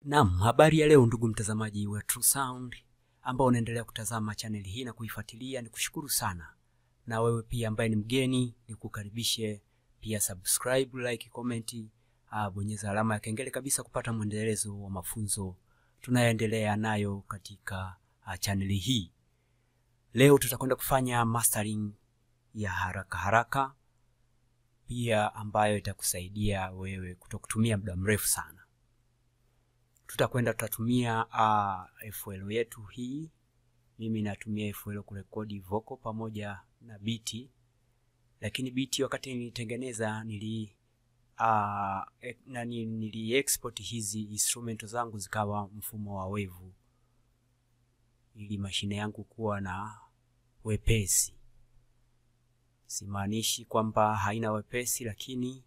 Naam, habari ya leo ndugu mtazamaji wa True Sound ambao unaendelea kutazama channel hii na kuifuatilia, nikushukuru sana. Na wewe pia ambaye ni mgeni, nikukaribishe pia subscribe, like, comment, bonyeza alama ya kengele kabisa kupata mwendelezo wa mafunzo tunayoendelea nayo katika channel hii. Leo tutakwenda kufanya mastering ya haraka pia ambayo itakusaidia wewe kutokutumia muda mrefu sana. Tutatumia FL yetu hii. Mimi natumia FL kurekodi vocal pamoja na beat. Lakini beat wakati nilitengeneza nili export hizi instrument zangu zikawa mfumo wa wave ili mashine yangu kuwa na wepesi. Simaanishi kwamba haina wepesi, lakini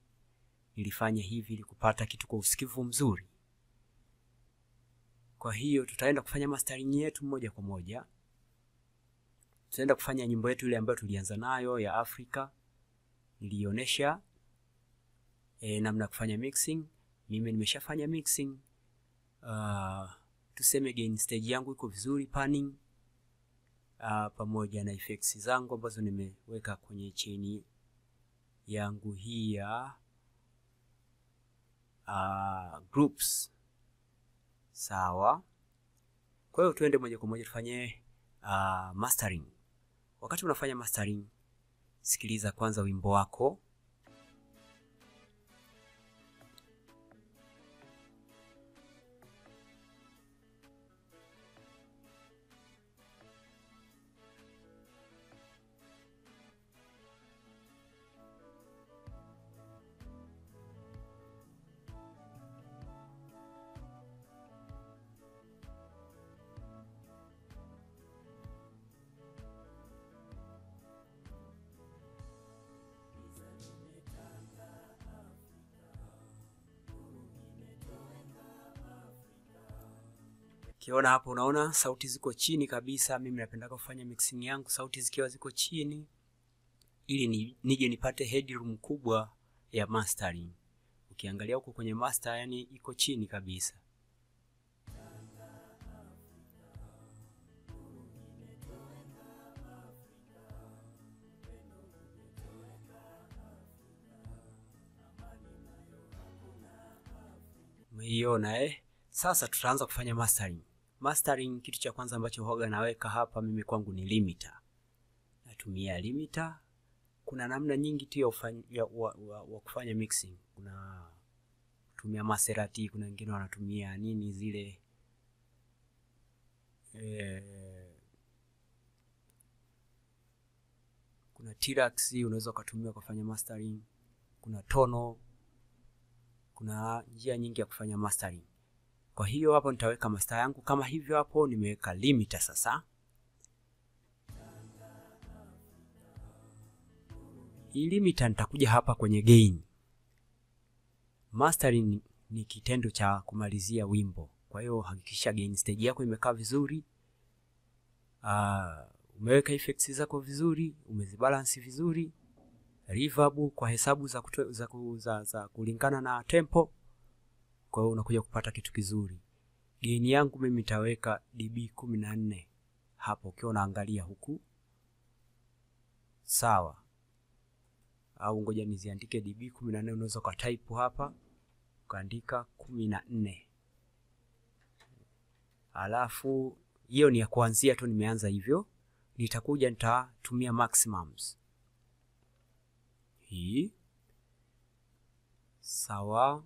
nilifanya hivi ili kupata kitu kwa usikivu mzuri. Kwa hiyo tutaenda kufanya mastering yetu moja kwa moja. Tutaenda kufanya nyimbo yetu ile ambayo tulianza nayo ya Afrika. Nilionyesha namna kufanya mixing. Mimi nimeshafanya mixing. Tuseme gain stage yangu iko vizuri, panning pamoja na effects zangu ambazo nimeweka kwenye chain yangu hii ya groups. Sawa. Kwa hiyo tuende moja kwa moja tufanye mastering. Wakati unafanya mastering, sikiliza kwanza wimbo wako. Kiona hapo, unaona sauti ziko chini kabisa. Mimi napenda kufanya mixing yangu sauti zikiwa ziko chini ili nije nipate headroom kubwa ya mastering. Ukiangalia huko kwenye master, yani iko chini kabisa. Umeiona Sasa tutaanza kufanya mastering. Mastering, kitu cha kwanza ambacho huaga naweka hapa mimi kwangu ni limiter. Natumia limiter. Kuna namna nyingi tu ya kufanya mixing. Kuna kutumia Maserati, kuna wengine wanatumia nini zile kuna Tirax unaweza kutumia kufanya mastering. Kuna Tono. Kuna njia nyingi ya kufanya mastering. Kwa hiyo hapo nitaweka master yangu kama hivyo hapo nimeweka limiter sasa. Hii limiter nitakuja hapa kwenye gain. Mastering ni kitendo cha kumalizia wimbo. Kwa hiyo hakikisha gain stage yako imekaa vizuri. Umeweka effects zako vizuri, umezibalance vizuri. Reverb kwa hesabu za kulingana na tempo. Kwa hiyo unakuja kupata kitu kizuri. Gain yangu mimi nitaweka dB 14 hapo ukiwa unaangalia huku. Sawa. Au ngoja niziandike dB 14, unaweza kwa type hapa ukaandika 14. Alafu hiyo ni ya kuanzia tu, nimeanza hivyo. Nitakuja nitatumia maximums. Hii. Sawa.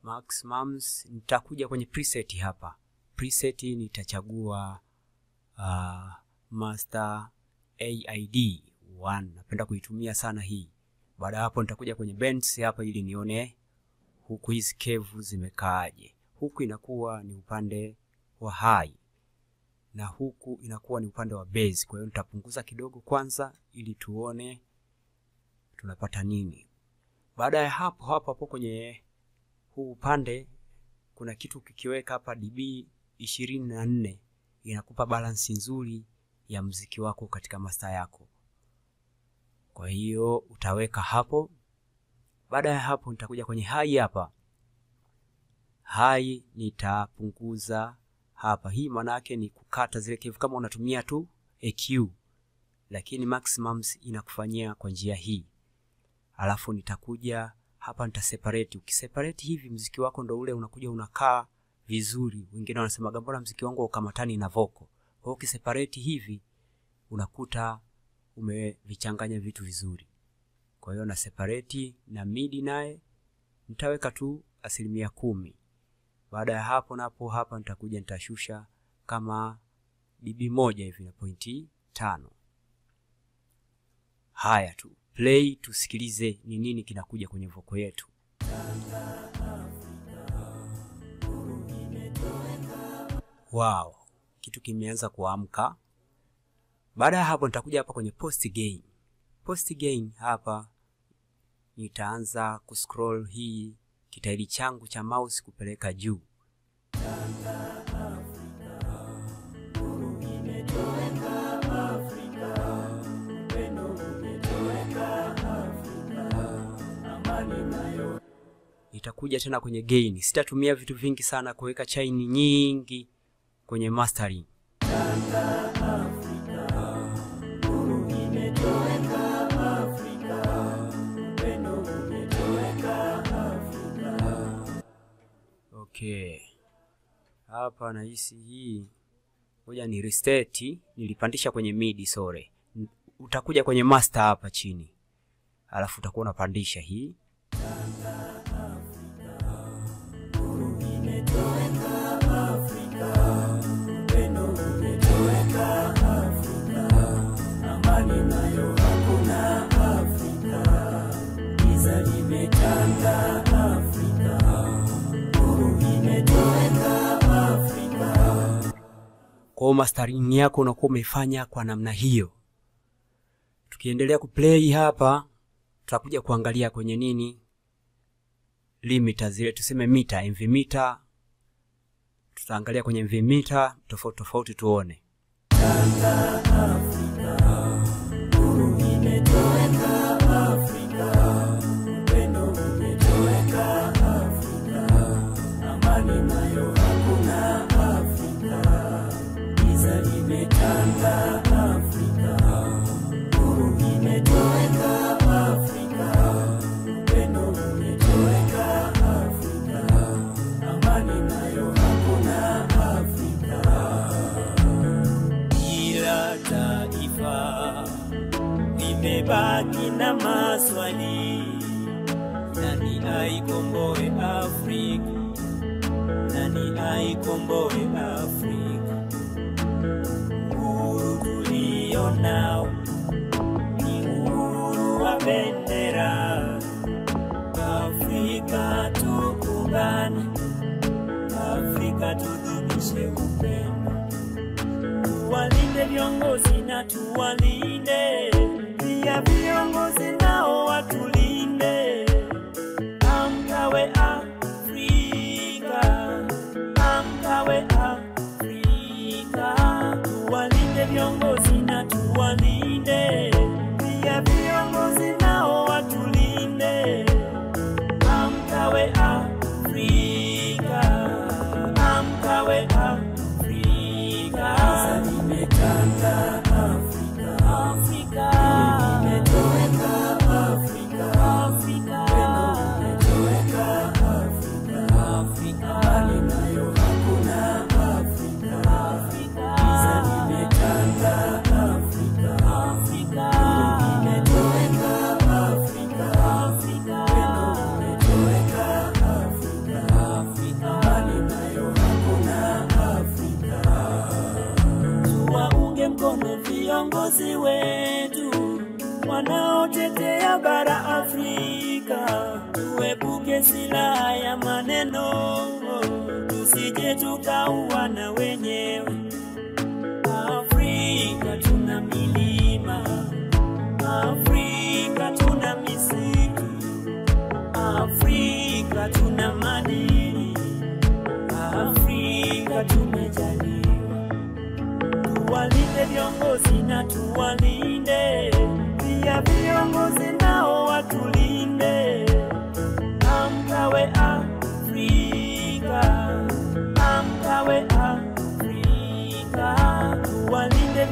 Maximums, nitakuja kwenye preset hapa. Preset nitachagua Master AID 1. Napenda kuitumia sana hii. Baada hapo nitakuja kwenye bends hapa ili nione huku hizi curve zimekaaje. Huku inakuwa ni upande wa high na huku inakuwa ni upande wa bass. Kwa hiyo nitapunguza kidogo kwanza ili tuone tunapata nini. Baada ya hapo kwenye huu upande kuna kitu kikiweka hapa dB 24 inakupa balance nzuri ya muziki wako katika master yako. Kwa hiyo utaweka hapo. Baada ya hapo nitakuja kwenye high hapa. high nitapunguza hapa. Hii maana yake ni kukata zile kevu kama unatumia tu EQ, lakini maximums inakufanyia kwa njia hii. Alafu nitakuja hapa nitaseparate. Ukiseparate hivi muziki wako ndo ule unakuja unakaa vizuri. Wengine wanasema mbona muziki wangu ukamatani na vocal. Kwa hiyo ukiseparate hivi unakuta umevichanganya vitu vizuri. Kwa hiyo na separate na midi naye nitaweka tu 10%. Baada ya hapo napo hapa nitakuja nitashusha kama dB1 hivi na 0.5. Haya tu. Play tusikilize ni nini kinakuja kwenye vocal yetu. Wow, kitu kimeanza kuamka. Baada ya hapo nitakuja hapa kwenye post gain. Post gain hapa nitaanza kuscroll hii kitairi changu cha mouse kupeleka juu. Nitakuja tena kwenye gain. Sitatumia vitu vingi sana kuweka chain nyingi kwenye mastering. Okay. Hapa nahisi hii ngoja ni restart, nilipandisha kwenye midi sorry. Utakuja kwenye master hapa chini. Alafu utakuwa unapandisha hii. Kwa mastering yako unakuwa umefanya kwa namna hiyo. Tukiendelea kuplay hapa tutakuja kuangalia kwenye nini limiter zile, tuseme meter, MV meter. Tutaangalia kwenye MV meter tofauti tofauti tuone. Nimebaki na maswali, nani aikomboe Afrika? Nani aikomboe Afrika? Uhuru tulio nao ni uhuru wa bendera. Afrika tukumbane, Afrika tudumishe upendo. Tuwalinde viongozi na tuwalinde pia viongozi nao watulinde. Amkawe Afrika, amkawe Afrika. Tuwalinde viongozi na tuwalinde pia viongozi nao watulinde. Amkawe Afrika, amkawe Afrika. Sasa nimetanda Afrika, Afrika. Nimetoweka Afrika, Afrika. Nimetoweka Afrika, Afrika. Hali nayo hakuna Afrika, Afrika. Sasa nimetanda Afrika, Afrika. Nimetoweka Afrika, Afrika. Nimetoweka Afrika, Afrika. Hali nayo hakuna Afrika. Tuwaunge mkono viongozi wetu wanaotetea bara Afrika. Tuepuke silaha ya maneno, tusije tukauana wenyewe. Afrika tuna milima, Afrika tuna misitu, Afrika tuna madini, Afrika tumejaliwa. Tuwalinde viongozi na tuwalinde pia viongozi nao watulinde. Amkawe Afrika,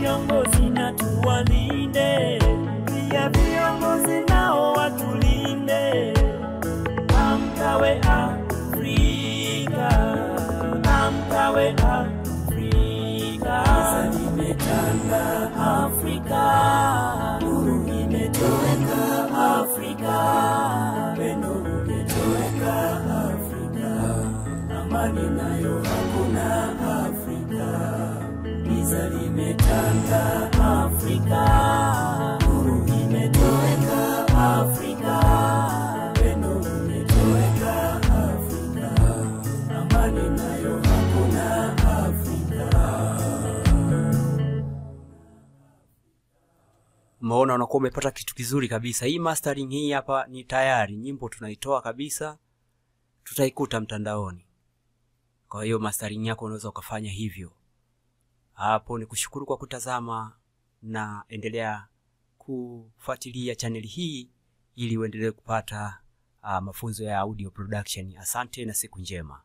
viongozi na tuwalinde, pia viongozi nao watulinde. Amkawe Afrika, amkawe Afrika. Giza limetanda Afrika, nuru imetoweka Afrika, pendo limetoweka Afrika, amani nayo hakuna Afrika. Giza limetanda Afrika, nuru imetoweka Afrika, pendo limetoweka Afrika, amani nayo hakuna Afrika. Umeona, unakuwa umepata kitu kizuri kabisa. Hii mastering hii hapa ni tayari, nyimbo tunaitoa kabisa, tutaikuta mtandaoni. Kwa hiyo mastering yako unaweza ukafanya hivyo. Hapo ni kushukuru kwa kutazama, na endelea kufuatilia channel hii ili uendelee kupata mafunzo ya audio production. Asante na siku njema.